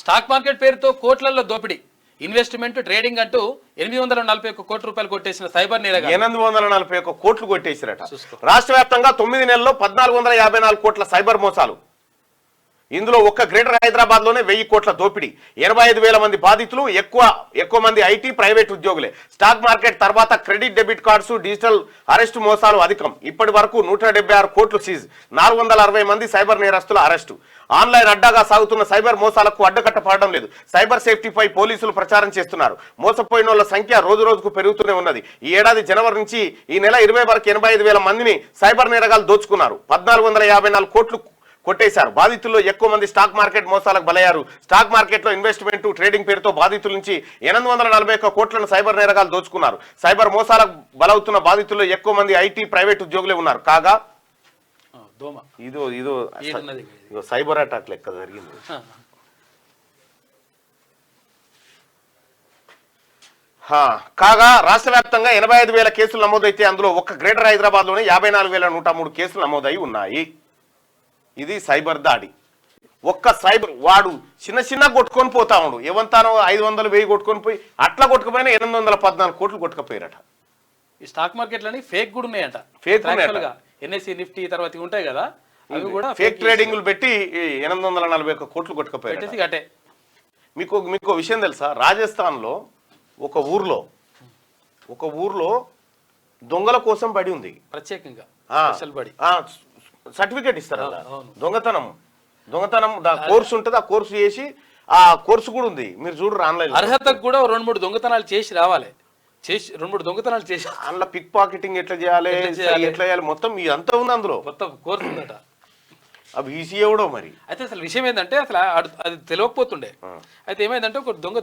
Stock market పేరుతో కోట్లలో దోపిడీ, ఇన్వెస్ట్మెంట్ ట్రేడింగ్ అంటూ 841 కోట్ల రూపాయలు కొట్టేసిన సైబర్ నేరగాళ్లు 841 కోట్లు కొట్టేసిరట. రాష్ట్ర వ్యాప్తంగా 9 నెలల్లో 1454 కోట్ల సైబర్ మోసాలు. ఇందులో ఒక్క గ్రేటర్ హైదరాబాద్ లోనే 1000 కోట్ల దోపిడీ, 85,000 మంది బాధితులు, ఎక్కువ మంది ఐటీ ప్రైవేట్ ఉద్యోగులే. స్టాక్ మార్కెట్ తర్వాత credit debit cards, digital arrest మోసాలు అధికం. ఇప్పటి వరకు 176 కోట్లు సీజ్, 460 మంది సైబర్ నేరస్తుల అరెస్టు. ఆన్లైన్ అడ్డాగా సాగుతున్న సైబర్ మోసాలకు అడ్డకట్ట పడడం లేదు. సైబర్ సేఫ్టీపై పోలీసులు ప్రచారం చేస్తున్నారు. మోసపోయిన సంఖ్య రోజు రోజుకు పెరుగుతూనే ఉన్నది. ఈ ఏడాది జనవరి నుంచి ఈ నెల 20 వరకు 85,000 మందిని సైబర్ నేరగాలు దోచుకున్నారు. 1454 కోట్లు కొట్టేశారు. బాధితుల్లో ఎక్కువ మంది స్టాక్ మార్కెట్ మోసాలకు బలయ్యారు. స్టాక్ మార్కెట్ లో ఇన్వెస్ట్మెంట్ ట్రేడింగ్ పేరుతో బాధితుల నుంచి 841 కోట్లను సైబర్ నేరగాలు దోచుకున్నారు. సైబర్ మోసాలకు బలవుతున్న బాధితుల్లో ఎక్కువ మంది ఐటీ ప్రైవేట్ ఉద్యోగులే ఉన్నారు. కాగా ఇదో సైబర్ అటాక్ లెక్క జరిగింది. కాగా రాష్ట్ర వ్యాప్తంగా 85,000 కేసులు నమోదైతే అందులో ఒక్క గ్రేటర్ హైదరాబాద్ లోనే 54,103 కేసులు నమోదై ఉన్నాయి. ఇది సైబర్ దాడి. ఒక్క సైబర్ వాడు చిన్న కొట్టుకొని పోతా ఉండు, ఏమంతానో 500 1000 కొట్టుకొని పోయి అట్లా కొట్టుకుపోయినా 814 కోట్లు కొట్టుకపోయారట. ఈ స్టాక్ మార్కెట్లని ఫేక్ కూడా ఉన్నాయంట. ఫేక్ ఎన్ఎస్సి నిఫ్టీ తర్వాత ఉంటాయి కదా, అవి కూడా ఫేక్ ట్రేడింగ్లు పెట్టి 841 కోట్లు కొట్టుకపోయారు. మీకు విషయం తెలుసా, రాజస్థాన్ లో ఒక ఊర్లో దొంగల కోసం బడి ఉంది, ప్రత్యేకంగా సర్టిఫికేట్ ఇస్తారు. దొంగతనం కోర్సు ఉంటుంది, ఆ కోర్సు చేసి ఆ కోర్సు కూడా ఉంది. మీరు చూడరు ఆన్లైన్. అర్హతకు కూడా 2-3 దొంగతనాలు చేసి రావాలి. 2-3 దొంగతనాలు చేసి అందులో పిక్ పాకెటింగ్ ఎట్లా చేయాలి, ఎట్లా చేయాలి, మొత్తం ఇదంతా ఉంది అందులో. మొత్తం కోర్సు ఉందట. అవి ఈజీ ఎవడో మరి. అయితే అసలు విషయం ఏంటంటే అసలు అది తెలియకపోతుండే. అయితే ఏమైందంటే ఒక దొంగ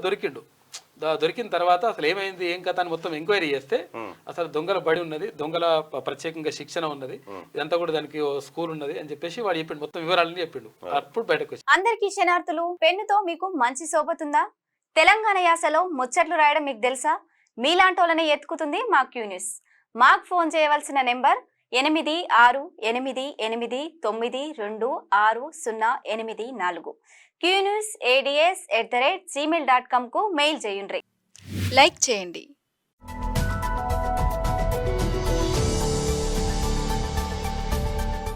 దొరికిన తర్వాత అసలు ఏమైంది ఏం కథ అని మొత్తం ఎంక్వైరీ చేస్తే అసలు దొంగల బడి ఉన్నది, దొంగల ప్రత్యేకంగా శిక్షణ ఉన్నది, ఇదంతా కూడా దానికి స్కూల్ ఉన్నది అని చెప్పేసి వాడు చెప్పిండు, మొత్తం వివరాలని చెప్పిండు. అప్పుడు బయటకు వచ్చి అందరికీ శనార్థులు. పెన్నుతో మీకు మంచి సోబతుందా? తెలంగాణ యాసలో ముచ్చట్లు రాయడం మీకు తెలుసా? మీలాంటోళ్ళనే ఎత్తుకుతుంది మా క్యూ న్యూస్. మాకు ఫోన్ చేయవలసిన నెంబర్ 8688992608. qnews@gmail.com కు మెయిల్ చేయండి. లైక్ చేయండి,